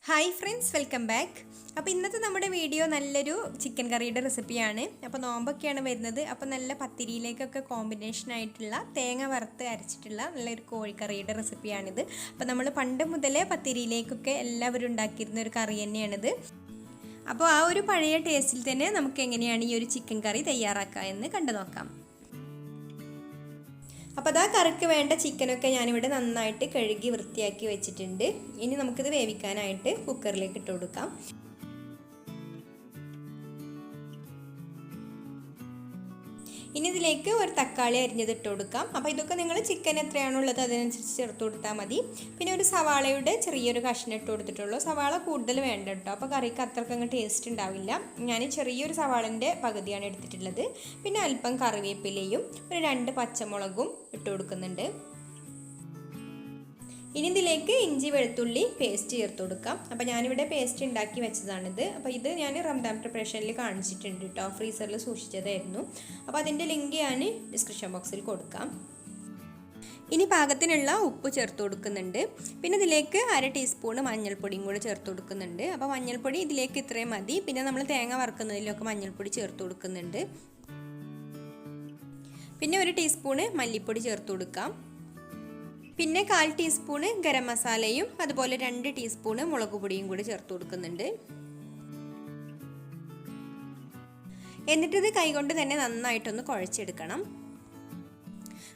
Hi friends, welcome back. അപ്പോൾ ഇന്നത്തെ നമ്മുടെ വീഡിയോ നല്ലൊരു ചിക്കൻ കറിയുടെ റെസിപ്പിയാണ്. അപ്പോൾ നോമ്പൊക്കെയാണ് വരുന്നത്. അപ്പോൾ നല്ല പത്തിരിയിലേക്കൊക്കെ കോമ്പിനേഷൻ ആയിട്ടുള്ള തേങ്ങ വറുത്ത് അരച്ചിട്ടുള്ള നല്ലൊരു കോഴിക്കറിയുടെ റെസിപ്പിയാണിത്. അപ്പോൾ നമ്മൾ പണ്ട് മുതലേ പത്തിരിയിലേക്കൊക്കെ എല്ലാവരും ഉണ്ടാക്കിയിരുന്ന ഒരു കറി തന്നെയാണിത്. അപ്പോൾ ആ ഒരു പഴയ ടേസ്റ്റിൽ തന്നെ നമുക്ക് എങ്ങനെയാണ് ഈ ഒരു ചിക്കൻ കറി തയ്യാറാക്കുക എന്ന് കണ്ടു നോക്കാം. അപ്പോൾ അതാ കറിക്ക് വേണ്ട ചിക്കനൊക്കെ ഞാനിവിടെ നന്നായിട്ട് കഴുകി വൃത്തിയാക്കി വെച്ചിട്ടുണ്ട്. ഇനി നമുക്കിത് വേവിക്കാനായിട്ട് കുക്കറിലേക്ക് ഇട്ട് കൊടുക്കാം. ഇനി ഇതിലേക്ക് ഒരു തക്കാളി അരിഞ്ഞത് ഇട്ട് കൊടുക്കാം. അപ്പോൾ ഇതൊക്കെ നിങ്ങൾ ചിക്കൻ എത്രയാണോ ഉള്ളത് അതിനനുസരിച്ച് ചേർത്ത് കൊടുത്താൽ മതി. പിന്നെ ഒരു സവാളയുടെ ചെറിയൊരു കഷ്ണം ഇട്ട് കൊടുത്തിട്ടുള്ളൂ. സവാള കൂടുതൽ വേണ്ട കേട്ടോ, അപ്പോൾ കറിക്ക് അത്രയ്ക്ക് അങ്ങ് ടേസ്റ്റ് ഉണ്ടാവില്ല. ഞാൻ ചെറിയൊരു സവാളൻ്റെ പകുതിയാണ് എടുത്തിട്ടുള്ളത്. പിന്നെ അല്പം കറിവേപ്പിലയും ഒരു 2 പച്ചമുളകും ഇട്ട് കൊടുക്കുന്നുണ്ട്. ഇനി ഇതിലേക്ക് ഇഞ്ചി വെളുത്തുള്ളി പേസ്റ്റ് ചേർത്ത് കൊടുക്കാം. അപ്പോൾ ഞാനിവിടെ പേസ്റ്റ് ഉണ്ടാക്കി വെച്ചതാണിത്. അപ്പോൾ ഇത് ഞാൻ റംദാൻ പ്രിപ്പറേഷനിൽ കാണിച്ചിട്ടുണ്ട് കേട്ടോ, ഫ്രീസറിൽ സൂക്ഷിച്ചതായിരുന്നു. അപ്പോൾ അതിൻ്റെ ലിങ്ക് ഞാൻ ഡിസ്ക്രിപ്ഷൻ ബോക്സിൽ കൊടുക്കാം. ഇനി പാകത്തിനുള്ള ഉപ്പ് ചേർത്ത് കൊടുക്കുന്നുണ്ട്. പിന്നെ ഇതിലേക്ക് 1/2 ടീസ്പൂൺ മഞ്ഞൾപ്പൊടിയും കൂടി ചേർത്ത് കൊടുക്കുന്നുണ്ട്. അപ്പോൾ മഞ്ഞൾപ്പൊടി ഇതിലേക്ക് ഇത്രയും മതി. പിന്നെ നമ്മൾ തേങ്ങ വറുക്കുന്നതിലൊക്കെ മഞ്ഞൾപ്പൊടി ചേർത്ത് കൊടുക്കുന്നുണ്ട്. പിന്നെ 1 ടീസ്പൂൺ മല്ലിപ്പൊടി ചേർത്ത് കൊടുക്കാം. പിന്നെ 1/4 ടീസ്പൂണ് ഗരം മസാലയും അതുപോലെ 2 ടീസ്പൂണ് മുളക് പൊടിയും കൂടി ചേർത്ത് കൊടുക്കുന്നുണ്ട്. എന്നിട്ടിത് കൈകൊണ്ട് തന്നെ നന്നായിട്ടൊന്ന് കുഴച്ചെടുക്കണം.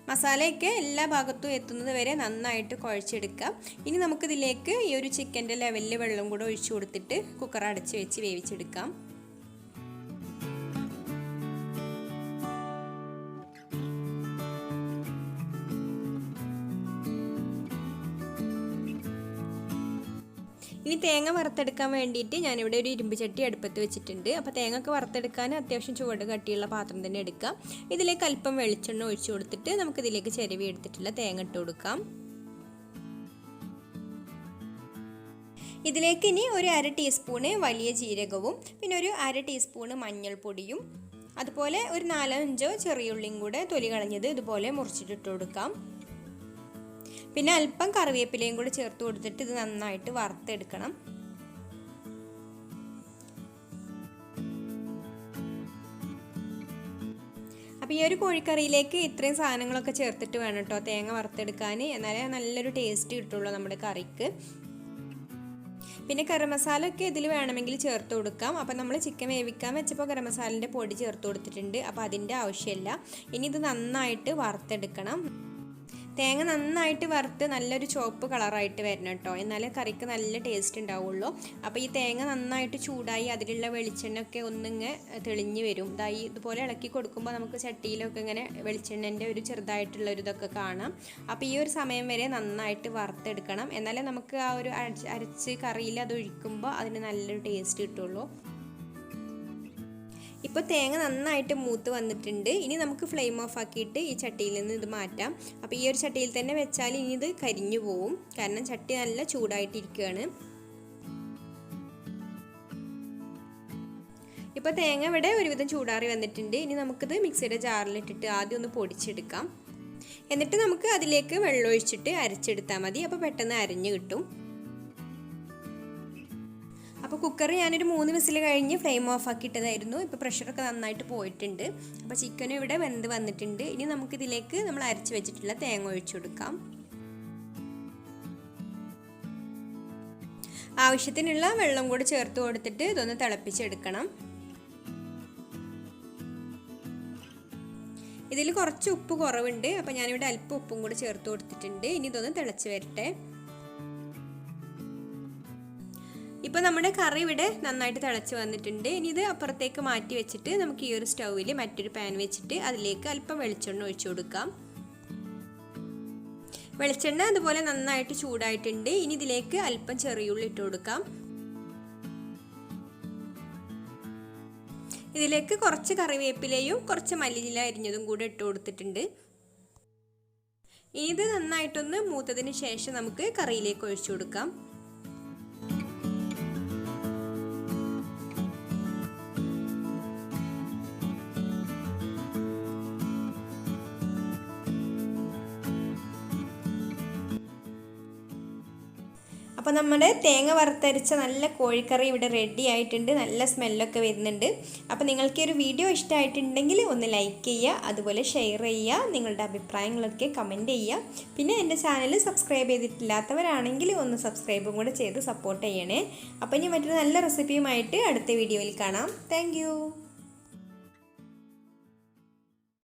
മസാലയൊക്കെ എല്ലാ ഭാഗത്തും എത്തുന്നത് വരെ നന്നായിട്ട് കുഴച്ചെടുക്കാം. ഇനി നമുക്കിതിലേക്ക് ഈ ഒരു ചിക്കൻ്റെ ലെവലിൽ വെള്ളം കൂടെ ഒഴിച്ചു കൊടുത്തിട്ട് കുക്കർ അടച്ച് വെച്ച് വേവിച്ചെടുക്കാം. ഇനി തേങ്ങ വറുത്തെടുക്കാൻ വേണ്ടിയിട്ട് ഞാനിവിടെ ഒരു ഇരുമ്പ് ചട്ടി അടുപ്പത്ത് വെച്ചിട്ടുണ്ട്. അപ്പോൾ തേങ്ങ ഒക്കെ വറുത്തെടുക്കാൻ അത്യാവശ്യം ചുവട് കട്ടിയുള്ള പാത്രം തന്നെ എടുക്കാം. ഇതിലേക്ക് അല്പം വെളിച്ചെണ്ണ ഒഴിച്ചു കൊടുത്തിട്ട് നമുക്കിതിലേക്ക് ചിരവി എടുത്തിട്ടുള്ള തേങ്ങ ഇട്ട് കൊടുക്കാം. ഇതിലേക്ക് ഇനി ഒരു 1/2 ടീസ്പൂണ് വലിയ ജീരകവും പിന്നെ ഒരു 1/2 ടീസ്പൂണ് മഞ്ഞൾപ്പൊടിയും അതുപോലെ ഒരു 4-5 ചെറിയ ഉള്ളിയും കൂടെ തൊലി കളഞ്ഞത് ഇതുപോലെ മുറിച്ചിട്ടിട്ട് കൊടുക്കാം. പിന്നെ അല്പം കറിവേപ്പിലയും കൂടി ചേർത്ത് കൊടുത്തിട്ട് ഇത് നന്നായിട്ട് വറുത്തെടുക്കണം. അപ്പോൾ ഈ ഒരു കോഴിക്കറിയിലേക്ക് ഇത്രയും സാധനങ്ങളൊക്കെ ചേർത്തിട്ട് വേണം കേട്ടോ തേങ്ങ വറുത്തെടുക്കാൻ, എന്നാലേ നല്ലൊരു ടേസ്റ്റ് കിട്ടുള്ളൂ നമ്മുടെ കറിക്ക്. പിന്നെ ഗരം മസാല ഒക്കെ ഇതിൽ വേണമെങ്കിൽ ചേർത്ത് കൊടുക്കാം. അപ്പോൾ നമ്മൾ ചിക്കൻ വേവിക്കാൻ വെച്ചപ്പോൾ ഗരം മസാലൻ്റെ പൊടി ചേർത്ത് കൊടുത്തിട്ടുണ്ട്. അപ്പോൾ അതിൻ്റെ ആവശ്യമില്ല. ഇനി ഇത് നന്നായിട്ട് വറുത്തെടുക്കണം. തേങ്ങ നന്നായിട്ട് വറുത്ത് നല്ലൊരു ചുവപ്പ് കളറായിട്ട് വരണം കേട്ടോ, എന്നാലേ കറിക്ക് നല്ല ടേസ്റ്റ് ഉണ്ടാവുള്ളൂ. അപ്പോൾ ഈ തേങ്ങ നന്നായിട്ട് ചൂടായി അതിലുള്ള വെളിച്ചെണ്ണയൊക്കെ ഒന്നിങ്ങനെ തെളിഞ്ഞ് വരും. ഇതുപോലെ ഇളക്കി കൊടുക്കുമ്പോൾ നമുക്ക് ചട്ടിയിലൊക്കെ ഇങ്ങനെ വെളിച്ചെണ്ണൻ്റെ ഒരു ചെറുതായിട്ടുള്ള ഒരു ഇതൊക്കെ കാണാം. അപ്പോൾ ഈ ഒരു സമയം വരെ നന്നായിട്ട് വറുത്തെടുക്കണം, എന്നാലേ നമുക്ക് ആ ഒരു അരച്ച് കറിയിൽ അത് ഒഴിക്കുമ്പോൾ അതിന് നല്ലൊരു ടേസ്റ്റ് കിട്ടുള്ളൂ. ഇപ്പോൾ തേങ്ങ നന്നായിട്ട് മൂത്ത് വന്നിട്ടുണ്ട്. ഇനി നമുക്ക് ഫ്ലെയിം ഓഫ് ആക്കിയിട്ട് ഈ ചട്ടിയിൽ നിന്ന് ഇത് മാറ്റാം. അപ്പോൾ ഈ ഒരു ചട്ടിയിൽ തന്നെ വെച്ചാൽ ഇനി ഇത് കരിഞ്ഞു പോവും, കാരണം ചട്ടി നല്ല ചൂടായിട്ടിരിക്കുകയാണ്. ഇപ്പോൾ തേങ്ങ ഇവിടെ ഒരുവിധം ചൂടാറി വന്നിട്ടുണ്ട്. ഇനി നമുക്കിത് മിക്സിയുടെ ജാറിലിട്ടിട്ട് ആദ്യം ഒന്ന് പൊടിച്ചെടുക്കാം. എന്നിട്ട് നമുക്ക് അതിലേക്ക് വെള്ളം ഒഴിച്ചിട്ട് അരച്ചെടുത്താൽ മതി. അപ്പോൾ പെട്ടെന്ന് അരഞ്ഞു കിട്ടും. അപ്പോൾ കുക്കർ ഞാനൊരു 3 വിസിൽ കഴിഞ്ഞ് ഫ്ലെയിം ഓഫ് ആക്കിയിട്ടതായിരുന്നു. ഇപ്പോൾ പ്രഷറൊക്കെ നന്നായിട്ട് പോയിട്ടുണ്ട്. അപ്പോൾ ചിക്കനും ഇവിടെ വെന്ത് വന്നിട്ടുണ്ട്. ഇനി നമുക്കിതിലേക്ക് നമ്മൾ അരച്ച് വെച്ചിട്ടുള്ള തേങ്ങ ഒഴിച്ചു കൊടുക്കാം. ആവശ്യത്തിനുള്ള വെള്ളം കൂടി ചേർത്ത് കൊടുത്തിട്ട് ഇതൊന്ന് തിളപ്പിച്ചെടുക്കണം. ഇതിൽ കുറച്ച് ഉപ്പ് കുറവുണ്ട്. അപ്പോൾ ഞാനിവിടെ അല്പം ഉപ്പും കൂടി ചേർത്ത് കൊടുത്തിട്ടുണ്ട്. ഇനി ഇതൊന്ന് തിളച്ച് വരട്ടെ. ഇപ്പോൾ നമ്മുടെ കറി ഇവിടെ നന്നായിട്ട് തിളച്ച് വന്നിട്ടുണ്ട്. ഇനി ഇത് അപ്പുറത്തേക്ക് മാറ്റി വെച്ചിട്ട് നമുക്ക് ഈ ഒരു സ്റ്റൗവിൽ മറ്റൊരു പാൻ വെച്ചിട്ട് അതിലേക്ക് അല്പം വെളിച്ചെണ്ണ ഒഴിച്ചു കൊടുക്കാം. വെളിച്ചെണ്ണ അതുപോലെ നന്നായിട്ട് ചൂടായിട്ടുണ്ട്. ഇനി ഇതിലേക്ക് അല്പം ചെറിയുള്ളി ഇട്ട് കൊടുക്കാം. ഇതിലേക്ക് കുറച്ച് കറിവേപ്പിലയും കുറച്ച് മല്ലിയില അരിഞ്ഞതും കൂടെ ഇട്ട് കൊടുത്തിട്ടുണ്ട്. ഇനി ഇത് നന്നായിട്ടൊന്ന് മൂത്തതിന് ശേഷം നമുക്ക് കറിയിലേക്ക് ഒഴിച്ചു കൊടുക്കാം. അപ്പോൾ നമ്മുടെ തേങ്ങ വറുത്തരച്ച നല്ല കോഴിക്കറി ഇവിടെ റെഡി ആയിട്ടുണ്ട്. നല്ല സ്മെല്ലൊക്കെ വരുന്നുണ്ട്. അപ്പോൾ നിങ്ങൾക്ക് ഈ ഒരു വീഡിയോ ഇഷ്ടമായിട്ടുണ്ടെങ്കിൽ ഒന്ന് ലൈക്ക് ചെയ്യുക, അതുപോലെ ഷെയർ ചെയ്യുക, നിങ്ങളുടെ അഭിപ്രായങ്ങളൊക്കെ കമൻറ്റ് ചെയ്യുക. പിന്നെ എൻ്റെ ചാനൽ സബ്സ്ക്രൈബ് ചെയ്തിട്ടില്ലാത്തവരാണെങ്കിൽ ഒന്ന് സബ്സ്ക്രൈബും കൂടെ ചെയ്ത് സപ്പോർട്ട് ചെയ്യണേ. അപ്പോൾ ഇനി മറ്റൊരു നല്ല റെസിപ്പിയുമായിട്ട് അടുത്ത വീഡിയോയിൽ കാണാം. താങ്ക്